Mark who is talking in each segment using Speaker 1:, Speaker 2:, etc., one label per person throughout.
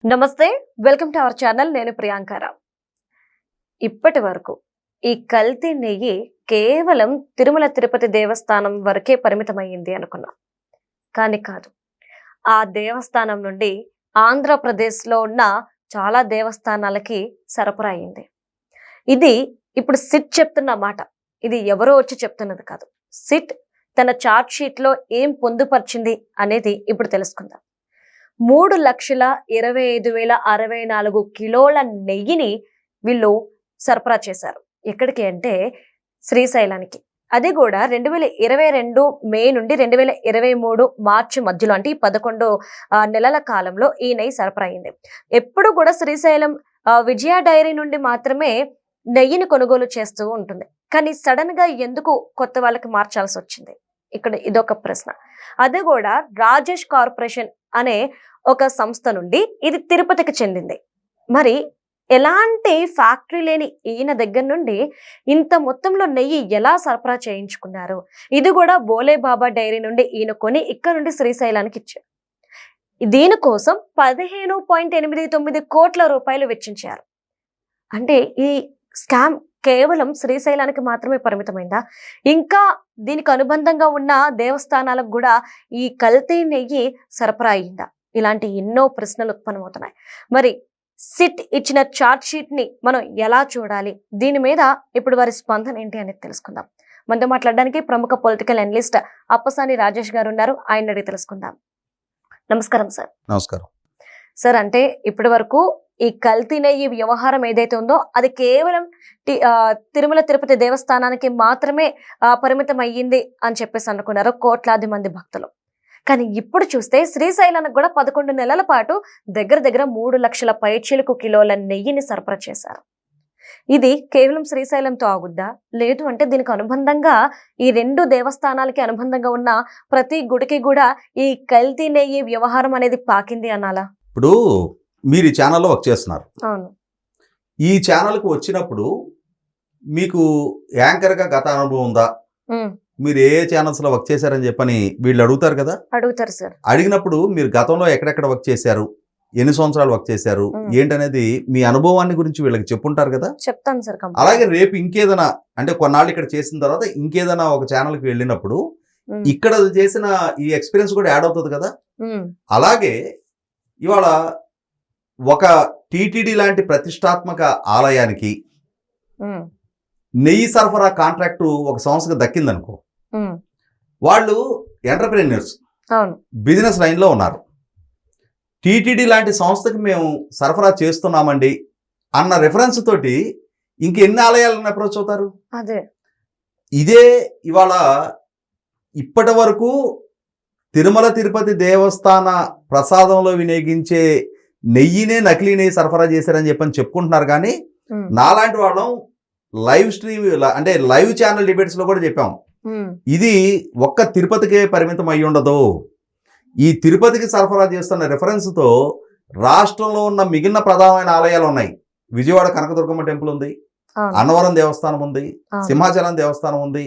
Speaker 1: నమస్తే, welcome to our channel. నేను ప్రియాంకారావు. ఇప్పటి వరకు ఈ కల్తీ నెయ్యి కేవలం తిరుమల తిరుపతి దేవస్థానం వరకే పరిమితమైంది అనుకున్నాం. కానీ కాదు. ఆ దేవస్థానం నుండి ఆంధ్రప్రదేశ్లో ఉన్న చాలా దేవస్థానాలకి సరఫరా అయింది. ఇది ఇప్పుడు సిట్ చెప్తున్న మాట. ఇది ఎవరో వచ్చి చెప్తున్నది కాదు. సిట్ తన చార్ట్ షీట్ లో ఏం పొందుపరిచింది అనేది ఇప్పుడు తెలుసుకుందాం. 3,25,064 కిలోల నెయ్యిని వీళ్ళు సరఫరా చేశారు. ఎక్కడికి అంటే శ్రీశైలానికి. అది కూడా 2022 మే నుండి 2023 మార్చి మధ్యలో, అంటే 11 నెలల కాలంలో ఈ నెయ్యి సరఫరా అయింది. ఎప్పుడు కూడా శ్రీశైలం విజయ డైరీ నుండి మాత్రమే నెయ్యిని కొనుగోలు చేస్తూ ఉంటుంది. కానీ సడన్ గా ఎందుకు కొత్త వాళ్ళకి మార్చాల్సి వచ్చింది? ఇక్కడ ఇదొక ప్రశ్న. అది కూడా రాజేష్ కార్పొరేషన్ అనే ఒక సంస్థ నుండి ఇది తిరుపతికి చెందింది. మరి ఎలాంటి ఫ్యాక్టరీ లేని ఈయన దగ్గర నుండి ఇంత మొత్తంలో నెయ్యి ఎలా సరఫరా చేయించుకున్నారు? ఇది కూడా బోలే బాబా డైరీ నుండి ఈయన కొని ఇక్కడ నుండి శ్రీశైలానికి ఇచ్చారు. దీనికోసం 15.89 కోట్ల రూపాయలు వెచ్చించారు. అంటే ఈ స్కామ్ కేవలం శ్రీశైలానికి మాత్రమే పరిమితమైందా? ఇంకా దీనికి అనుబంధంగా ఉన్న దేవస్థానాలకు కూడా ఈ కల్తీ నెయ్యి సరఫరా అయిందా? ఇలాంటి ఎన్నో ప్రశ్నలు ఉత్పన్నమవుతున్నాయి. మరి సిట్ ఇచ్చిన చార్ట్ షీట్ ని మనం ఎలా చూడాలి? దీని మీద ఇప్పుడు వారి స్పందన ఏంటి అనేది తెలుసుకుందాం. మనతో మాట్లాడడానికి ప్రముఖ పొలిటికల్ అనలిస్ట్ అప్పసాని రాజేష్ గారు ఉన్నారు. ఆయన అడిగి తెలుసుకుందాం. నమస్కారం సార్.
Speaker 2: నమస్కారం
Speaker 1: సార్. అంటే ఇప్పటి వరకు ఈ కల్తీ నెయ్యి వ్యవహారం ఏదైతే ఉందో అది కేవలం తిరుమల తిరుపతి దేవస్థానానికి మాత్రమే పరిమితం అయ్యింది అని చెప్పేసి అనుకున్నారు కోట్లాది మంది భక్తులు. కానీ ఇప్పుడు చూస్తే శ్రీశైలానికి కూడా 11 నెలల పాటు దగ్గర 3 లక్షల పైచీలకు కిలోల నెయ్యిని సరఫరా చేశారు. ఇది కేవలం శ్రీశైలంతో ఆగుద్దా? లేదు అంటే దీనికి అనుబంధంగా ఈ 2 దేవస్థానాలకి అనుబంధంగా ఉన్న ప్రతి గుడికి కూడా ఈ కల్తీ నెయ్యి వ్యవహారం అనేది పాకింది అనాలా?
Speaker 2: ఇప్పుడు మీరు ఈ ఛానల్లో వర్క్ చేస్తున్నారు.
Speaker 1: అవును.
Speaker 2: ఈ ఛానల్కి వచ్చినప్పుడు మీకు యాంకర్గా గత అనుభవం ఉందా? మీరు ఏ ఛానల్స్ లో వర్క్ చేశారని చెప్పని వీళ్ళు అడుగుతారు కదా.
Speaker 1: అడుగుతారు సార్.
Speaker 2: అడిగినప్పుడు మీరు గతంలో ఎక్కడెక్కడ వర్క్ చేశారు, ఎన్ని సంవత్సరాలు వర్క్ చేశారు, ఏంటనేది మీ అనుభవాన్ని గురించి వీళ్ళకి చెప్పుంటారు కదా.
Speaker 1: చెప్తాను సార్.
Speaker 2: అలాగే రేపు ఇంకేదైనా అంటే కొన్నాళ్ళు ఇక్కడ చేసిన తర్వాత ఇంకేదైనా ఒక ఛానల్కి వెళ్ళినప్పుడు ఇక్కడ చేసిన ఈ ఎక్స్పీరియన్స్ కూడా యాడ్ అవుతుంది కదా. అలాగే ఇవాళ ఒక టీటీడీ లాంటి ప్రతిష్టాత్మక ఆలయానికి నెయ్యి సరఫరా కాంట్రాక్టు ఒక సంస్థకు దక్కిందనుకో, వాళ్ళు ఎంటర్ప్రెన్యూర్స్, బిజినెస్ లైన్లో ఉన్నారు. టీటీడీ లాంటి సంస్థకి మేము సరఫరా చేస్తున్నామండి అన్న రెఫరెన్స్ తోటి ఇంకెన్ని ఆలయాలను అప్రోచ్ అవుతారు?
Speaker 1: అదే
Speaker 2: ఇదే ఇవాళ ఇప్పటి వరకు తిరుమల తిరుపతి దేవస్థాన ప్రసాదంలో వినియోగించే నెయ్యినే నకిలీ నెయ్యి సరఫరా చేశారని చెప్పని చెప్పుకుంటున్నారు. కానీ నాలాంటి వాళ్ళం లైవ్ స్ట్రీమ్ అంటే లైవ్ ఛానల్ డిబేట్స్ లో కూడా చెప్పాం, ఇది ఒక్క తిరుపతికే పరిమితం అయి ఉండదు. ఈ తిరుపతికి సరఫరా చేస్తున్న రెఫరెన్స్ తో రాష్ట్రంలో ఉన్న మిగిలిన ప్రధానమైన ఆలయాలు ఉన్నాయి. విజయవాడ కనకదుర్గమ్మ టెంపుల్ ఉంది, అన్నవరం దేవస్థానం ఉంది, సింహాచలం దేవస్థానం ఉంది,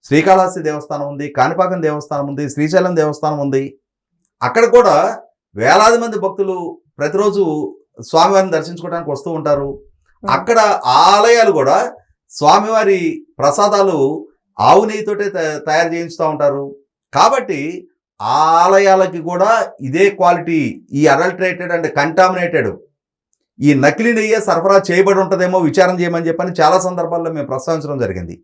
Speaker 2: శ్రీకాళహస్తి దేవస్థానం ఉంది, కాణిపాకం దేవస్థానం ఉంది, శ్రీశైలం దేవస్థానం ఉంది. అక్కడ కూడా వేలాది మంది భక్తులు ప్రతిరోజు స్వామివారిని దర్శించుకోవడానికి వస్తూ ఉంటారు. అక్కడ ఆలయాలు కూడా స్వామివారి ప్రసాదాలు ఆవు నెయ్యితోటే తయారు చేయించుతూ ఉంటారు. కాబట్టి ఆ ఆలయాలకి కూడా ఇదే క్వాలిటీ, ఈ అడల్టరేటెడ్ అండ్ కంటామినేటెడ్ ఈ నకిలీ నెయ్యి సరఫరా చేయబడి ఉంటుందేమో విచారణ చేయమని చెప్పని చాలా సందర్భాల్లో మేము ప్రస్తావించడం జరిగింది.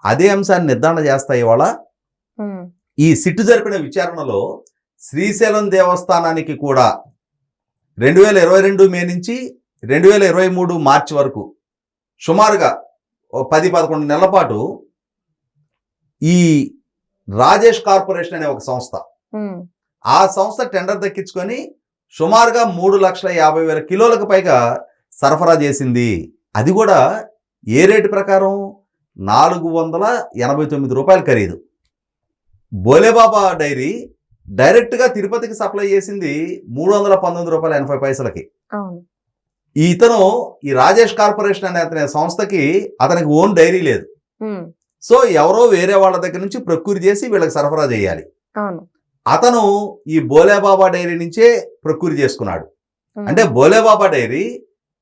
Speaker 2: అదే అంశాన్ని నిర్ధారణ చేస్తాయి ఇవాళ ఈ సిట్టు జరిపిన విచారణలో. శ్రీశైలం దేవస్థానానికి కూడా 2022 మే నుంచి 2023 మార్చి వరకు సుమారుగా 10-11 నెలల పాటు ఈ రాజేష్ కార్పొరేషన్ అనే ఒక సంస్థ, ఆ సంస్థ టెండర్ దక్కించుకొని సుమారుగా 3,50,000 కిలోలకు పైగా సరఫరా చేసింది. అది కూడా ఏ రేటు ప్రకారం? 489 రూపాయలు ఖరీదు. బోలేబాబా డైరీ డైరెక్ట్గా తిరుపతికి సప్లై చేసింది 319 రూపాయల 80 పైసలకి. ఇతను ఈ రాజేష్ కార్పొరేషన్ అనే సంస్థకి అతనికి ఓన్ డైరీ లేదు. సో ఎవరో వేరే వాళ్ళ దగ్గర నుంచి ప్రొక్యూర్ చేసి వీళ్ళకి సరఫరా చేయాలి. అతను ఈ బోలేబాబా డైరీ నుంచే ప్రొక్యూర్ చేసుకున్నాడు. అంటే బోలేబాబా డైరీ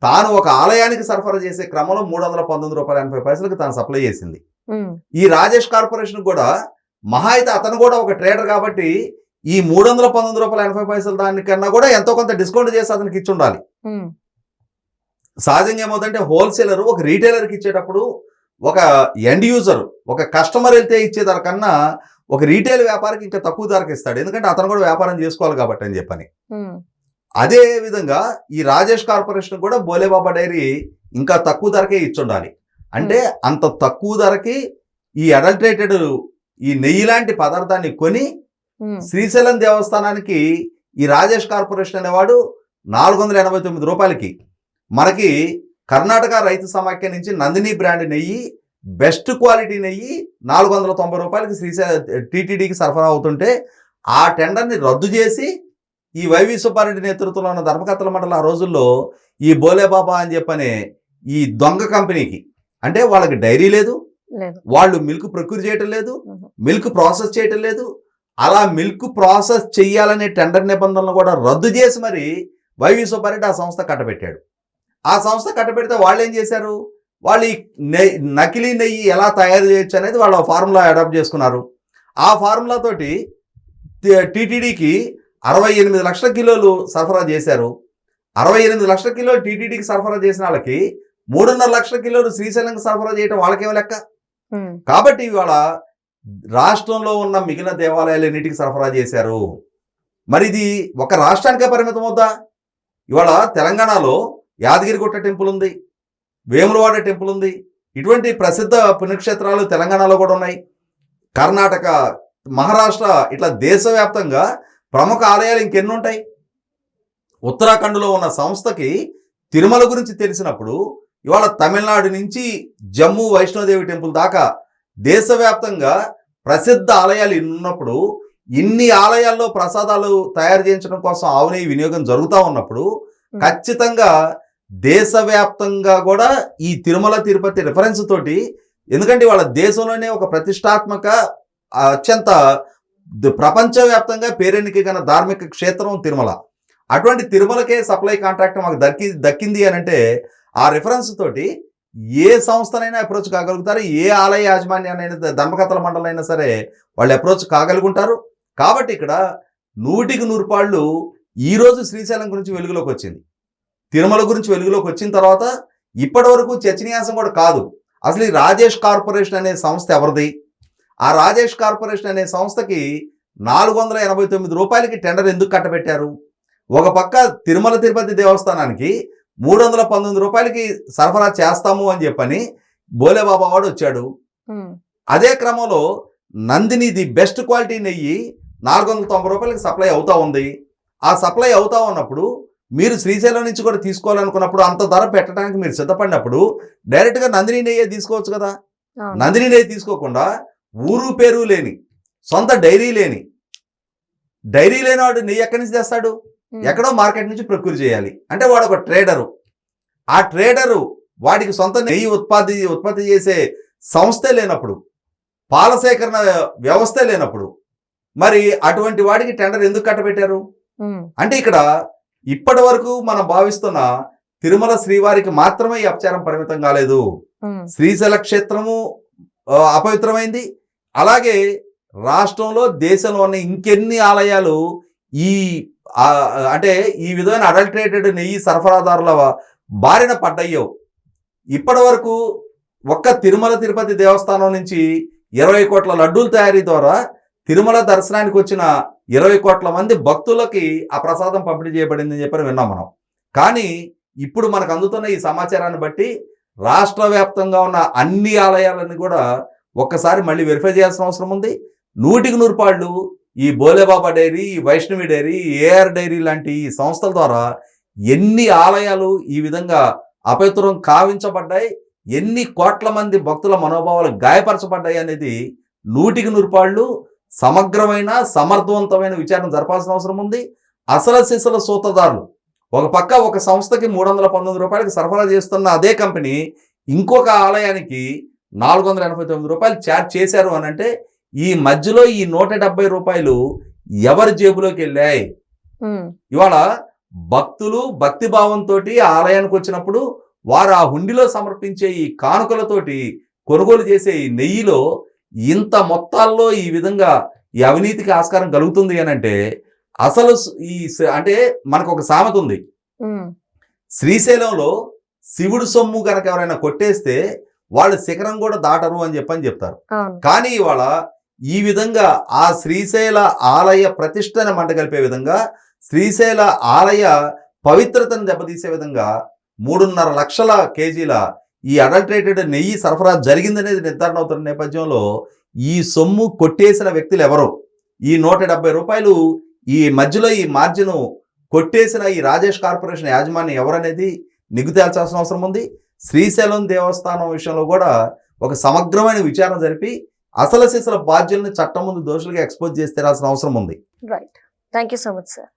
Speaker 2: తాను ఒక ఆలయానికి సరఫరా చేసే క్రమంలో 319 రూపాయల 80 పైసలకు తాను సప్లై చేసింది. ఈ రాజేష్ కార్పొరేషన్ కూడా మహా అయితే అతను కూడా ఒక ట్రేడర్ కాబట్టి ఈ 319 రూపాయల 80 పైసలు దానికన్నా కూడా ఎంతో కొంత డిస్కౌంట్ చేసి అతనికి ఇచ్చి ఉండాలి. సహజంగా ఏమవుతుందంటే హోల్సేలర్ ఒక రీటైలర్కి ఇచ్చేటప్పుడు ఒక ఎండ్ యూజర్ ఒక కస్టమర్ వెళ్తే ఇచ్చే ధర కన్నా ఒక రీటైల్ వ్యాపారికి ఇంకా తక్కువ ధరకు ఇస్తాడు, ఎందుకంటే అతను కూడా వ్యాపారం చేసుకోవాలి కాబట్టి అని చెప్పని. అదే విధంగా ఈ రాజేష్ కార్పొరేషన్ కూడా బోలేబాబా డైరీ ఇంకా తక్కువ ధరకే ఇచ్చుండాలి. అంటే అంత తక్కువ ధరకి ఈ అడల్టరేటెడ్ ఈ నెయ్యి లాంటి పదార్థాన్ని కొని శ్రీశైలం దేవస్థానానికి ఈ రాజేష్ కార్పొరేషన్ అనేవాడు 489 రూపాయలకి మనకి కర్ణాటక రైతు సమాఖ్య నుంచి నందిని బ్రాండ్ నెయ్యి బెస్ట్ క్వాలిటీ నెయ్యి 490 రూపాయలకి శ్రీశైలం టీటీడీకి సరఫరా అవుతుంటే ఆ టెండర్ని రద్దు చేసి ఈ వైవి సుబ్బారెడ్డి నేతృత్వంలో ఉన్న ధర్మకర్తల మండలి ఆ రోజుల్లో ఈ బోలేబాబా అని చెప్పనే ఈ దొంగ కంపెనీకి, అంటే వాళ్ళకి డైరీ లేదు, వాళ్ళు మిల్క్ ప్రొక్యూర్ చేయటం లేదు, మిల్క్ ప్రాసెస్ చేయటం లేదు, అలా మిల్క్ ప్రాసెస్ చేయాలనే టెండర్ నిబంధనలు కూడా రద్దు చేసి మరి వైవి సుబ్బారెడ్డి ఆ సంస్థ కట్టబెట్టాడు. ఆ సంస్థ కట్టబెడితే వాళ్ళు ఏం చేశారు, వాళ్ళు ఈ నకిలీ నెయ్యి ఎలా తయారు చేయొచ్చు అనేది వాళ్ళ ఫార్ములా అడాప్ట్ చేసుకున్నారు. ఆ ఫార్ములా తోటి టీటీడీకి 68 లక్షల కిలోలు సరఫరా చేశారు. 68 లక్షల కిలోలు టీటీడీకి సరఫరా చేసిన వాళ్ళకి 3.5 లక్షల కిలోలు శ్రీశైలంకి సరఫరా చేయడం వాళ్ళకేమో లెక్క. కాబట్టి ఇవాళ రాష్ట్రంలో ఉన్న మిగిలిన దేవాలయాలన్నిటికీ సరఫరా చేశారు. మరి ఇది ఒక రాష్ట్రానికే పరిమితం అవుద్దా? ఇవాళ తెలంగాణలో యాదగిరిగుట్ట టెంపుల్ ఉంది, వేములవాడ టెంపుల్ ఉంది, ఇటువంటి ప్రసిద్ధ పుణ్యక్షేత్రాలు తెలంగాణలో కూడా ఉన్నాయి. కర్ణాటక, మహారాష్ట్ర ఇట్లా దేశవ్యాప్తంగా ప్రముఖ ఆలయాలు ఇంకెన్ని ఉంటాయి. ఉత్తరాఖండ్లో ఉన్న సంస్థకి తిరుమల గురించి తెలిసినప్పుడు ఇవాళ తమిళనాడు నుంచి జమ్మూ వైష్ణోదేవి టెంపుల్ దాకా దేశవ్యాప్తంగా ప్రసిద్ధ ఆలయాలు ఉన్నప్పుడు, ఇన్ని ఆలయాల్లో ప్రసాదాలు తయారు చేయించడం కోసం ఆవు నెయ్యి వినియోగం జరుగుతూ ఉన్నప్పుడు ఖచ్చితంగా దేశవ్యాప్తంగా కూడా ఈ తిరుమల తిరుపతి రిఫరెన్స్ తోటి, ఎందుకంటే వాళ్ళ దేశంలోనే ఒక ప్రతిష్టాత్మక అత్యంత ప్రపంచవ్యాప్తంగా పేరెన్నికైన ధార్మిక క్షేత్రం తిరుమల. అటువంటి తిరుమలకే సప్లై కాంట్రాక్ట్ మాకు దక్కింది అని అంటే ఆ రిఫరెన్స్ తోటి ఏ సంస్థనైనా అప్రోచ్ కాగలుగుతారు, ఏ ఆలయ యాజమాన్యాన్నైనా ధర్మకర్తల మండలి అయినా సరే వాళ్ళు అప్రోచ్ కాగలుగుంటారు. కాబట్టి ఇక్కడ 100కి 100 పాళ్ళు ఈరోజు శ్రీశైలం గురించి వెలుగులోకి వచ్చింది, తిరుమల గురించి వెలుగులోకి వచ్చిన తర్వాత ఇప్పటి వరకు చర్చనీయాంశం కూడా కాదు అసలు ఈ రాజేష్ కార్పొరేషన్ అనే సంస్థ ఎవరిది. ఆ రాజేష్ కార్పొరేషన్ అనే సంస్థకి 489 రూపాయలకి టెండర్ ఎందుకు కట్టబెట్టారు? ఒక పక్క తిరుమల తిరుపతి దేవస్థానానికి 319 రూపాయలకి సరఫరా చేస్తాము అని చెప్పని బోలేబాబా వాడు వచ్చాడు. అదే క్రమంలో నందిని ది బెస్ట్ క్వాలిటీ నెయ్యి 490 రూపాయలకి సప్లై అవుతా ఉంది. ఆ సప్లై అవుతా ఉన్నప్పుడు మీరు శ్రీశైలం నుంచి కూడా తీసుకోవాలనుకున్నప్పుడు, అంత ధర పెట్టడానికి మీరు సిద్ధపడినప్పుడు డైరెక్ట్గా నందిని నెయ్యే తీసుకోవచ్చు కదా. నందిని నెయ్యి తీసుకోకుండా ఊరు పేరు లేని, సొంత డైరీ లేని వాడు నెయ్యి ఎక్కడి నుంచి తెస్తాడు? ఎక్కడో మార్కెట్ నుంచి ప్రొక్యూర్ చేయాలి. అంటే వాడు ఒక ట్రేడరు. ఆ ట్రేడరు వాడికి సొంత నెయ్యి ఉత్పత్తి చేసే సంస్థే లేనప్పుడు, పాల సేకరణ వ్యవస్థే లేనప్పుడు మరి అటువంటి వాడికి టెండర్ ఎందుకు కట్టబెట్టారు? అంటే ఇక్కడ ఇప్పటి వరకు మనం భావిస్తున్న తిరుమల శ్రీవారికి మాత్రమే ఈ అపచారం పరిమితం కాలేదు. శ్రీశైల క్షేత్రము అపవిత్రమైంది. అలాగే రాష్ట్రంలో దేశంలో ఉన్న ఇంకెన్ని ఆలయాలు ఈ అంటే ఈ విధమైన అడల్టరేటెడ్ నెయ్యి సరఫరాదారుల బారిన పడ్డాయో. ఇప్పటి వరకు ఒక్క తిరుమల తిరుపతి దేవస్థానం నుంచి 20 కోట్ల లడ్డూల తయారీ ద్వారా తిరుమల దర్శనానికి వచ్చిన 20 కోట్ల మంది భక్తులకి ఆ ప్రసాదం పంపిణీ చేయబడిందని చెప్పని విన్నాం మనం. కానీ ఇప్పుడు మనకు అందుతున్న ఈ సమాచారాన్ని బట్టి రాష్ట్ర వ్యాప్తంగా ఉన్న అన్ని ఆలయాలను కూడా ఒక్కసారి మళ్ళీ వెరిఫై చేయాల్సిన అవసరం ఉంది. 100కి 100 పాళ్ళు ఈ బోలేబాబా డైరీ, ఈ వైష్ణవి డైరీ, ఏఆర్ డైరీ లాంటి ఈ సంస్థల ద్వారా ఎన్ని ఆలయాలు ఈ విధంగా అపవిత్రం కావించబడ్డాయి, ఎన్ని కోట్ల మంది భక్తుల మనోభావాలు గాయపరచబడ్డాయి అనేది 100కి 100 పాళ్ళు సమగ్రమైన సమర్థవంతమైన విచారణ జరపాల్సిన అవసరం ఉంది. అసలు సిసల సూత్రధారులు ఒక పక్క ఒక సంస్థకి 319 రూపాయలకి సరఫరా చేస్తున్న అదే కంపెనీ ఇంకొక ఆలయానికి 489 రూపాయలు ఛార్జ్ చేశారు అని అంటే ఈ మధ్యలో ఈ 170 రూపాయలు ఎవరి జేబులోకి వెళ్ళాయి? ఇవాళ భక్తులు భక్తి భావంతో ఆలయానికి వచ్చినప్పుడు వారు ఆ హుండీలో సమర్పించే ఈ కానుకలతోటి కొనుగోలు చేసే ఈ నెయ్యిలో ఇంత మొత్తాల్లో ఈ విధంగా ఈ అవినీతికి ఆస్కారం కలుగుతుంది అని అంటే అసలు అంటే మనకు ఒక సామెత ఉంది, శ్రీశైలంలో శివుడు సొమ్ము గనక ఎవరైనా కొట్టేస్తే వాళ్ళు శిఖరం కూడా దాటరు అని చెప్తారు. కానీ ఇవాళ ఈ విధంగా ఆ శ్రీశైల ఆలయ ప్రతిష్టను మంటగలిపే విధంగా, శ్రీశైల ఆలయ పవిత్రతను దెబ్బతీసే విధంగా 3.5 లక్షల కేజీల ఈ అడల్టరేటెడ్ నెయ్యి సరఫరా జరిగిందనేది నిర్ధారణ అవుతున్న నేపథ్యంలో ఈ సొమ్ము కొట్టేసిన వ్యక్తులు ఎవరు, ఈ 170 రూపాయలు ఈ మధ్యలో ఈ మార్జిన్ కొట్టేసిన ఈ రాజేష్ కార్పొరేషన్ యాజమాన్యం ఎవరనేది నిగ్గు తేల్చాల్సిన అవసరం ఉంది. శ్రీశైలం దేవస్థానం విషయంలో కూడా ఒక సమగ్రమైన విచారణ జరిపి అసలు బాధ్యుల్ని చట్టం ముందు దోషులుగా ఎక్స్పోజ్ చేసి తీరాల్సిన అవసరం ఉంది.
Speaker 1: Right, thank you so much sir.